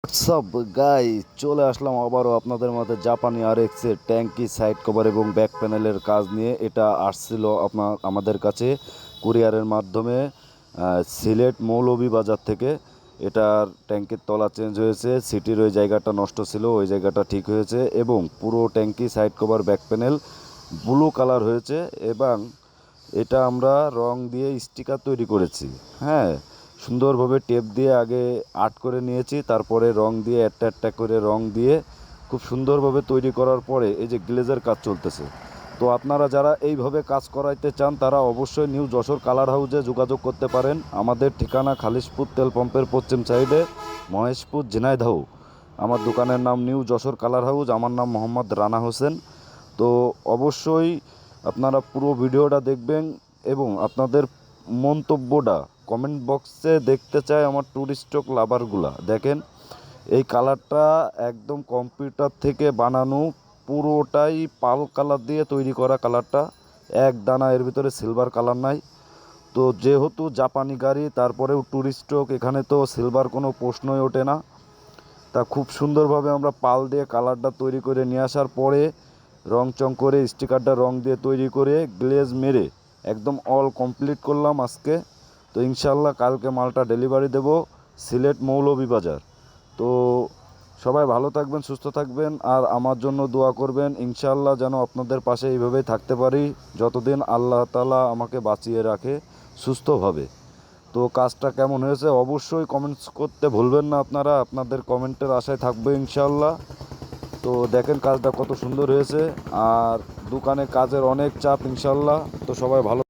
WhatsApp গাই, চলে আসলাম আবারও আপনাদের মধ্যে জাপানি RX এর ট্যাঙ্কি সাইড কভার এবং ব্যাক প্যানেলের কাজ নিয়ে। এটা আসছিল আমাদের কাছে কুরিয়ারের মাধ্যমে সিলেট মৌলভীবাজার থেকে। এটার ট্যাঙ্কির তলা চেঞ্জ হয়েছে, সিটির ওই জায়গাটা নষ্ট ছিল, ওই জায়গাটা ঠিক হয়েছে এবং পুরো ট্যাঙ্কি side cover back panel blue colour হয়েছে। এবং এটা আমরা রং দিয়ে স্টিকার তৈরি করেছি। হ্যাঁ, সুন্দরভাবে টেপ দিয়ে আগে আর্ট করে নিয়েছি, তারপরে রং দিয়ে একটা একটা করে রং দিয়ে খুব সুন্দরভাবে তৈরি করার পরে এই যে গ্লেজের কাজ চলতেছে। তো আপনারা যারা এইভাবে কাজ করাইতে চান তারা অবশ্যই নিউ যশোর কালার হাউসে যোগাযোগ করতে পারেন। আমাদের ঠিকানা খালিশপুর তেল পাম্পের পশ্চিম সাইডে, মহেশপুর, ঝিনাইদহ। আমার দোকানের নাম নিউ যশোর কালার হাউস। আমার নাম মোহাম্মদ রানা হোসেন। তো অবশ্যই আপনারা পুরো ভিডিওটা দেখবেন এবং আপনাদের মন্তব্যটা কমেন্ট বক্সে দেখতে চাই। আমার টুরিস্টক লাভারগুলা দেখেন, এই কালারটা একদম কম্পিউটার থেকে বানানো, পুরোটাই পাল কালার দিয়ে তৈরি করা। কালারটা এক দানা এর ভিতরে সিলভার কালার নাই। তো যেহেতু জাপানি গাড়ি, তারপরেও টুরিস্টক, এখানে তো সিলভার কোনো প্রশ্নই ওঠে না। তা খুব সুন্দরভাবে আমরা পাল দিয়ে কালারটা তৈরি করে নিয়ে আসার পরে রং চং করে স্টিকারটা রং দিয়ে তৈরি করে গ্লেজ মেরে একদম অল কমপ্লিট করলাম আজকে। তো ইনশাল্লাহ কালকে মালটা ডেলিভারি দেব সিলেট মৌলভীবাজার। তো সবাই ভালো থাকবেন, সুস্থ থাকবেন, আর আমার জন্য দোয়া করবেন। ইনশাল্লাহ যেন আপনাদের পাশে এইভাবেই থাকতে পারি যতদিন আল্লাহ তাআলা আমাকে বাঁচিয়ে রাখে সুস্থভাবে। তো কাজটা কেমন হয়েছে অবশ্যই কমেন্টস করতে ভুলবেন না আপনারা। আপনাদের কমেন্টের আশায় থাকবে ইনশাল্লাহ। তো দেখেন কাজটা কত সুন্দর হয়েছে, আর দোকানে কাজের অনেক চাপ ইনশাল্লাহ। তো সবাই ভালো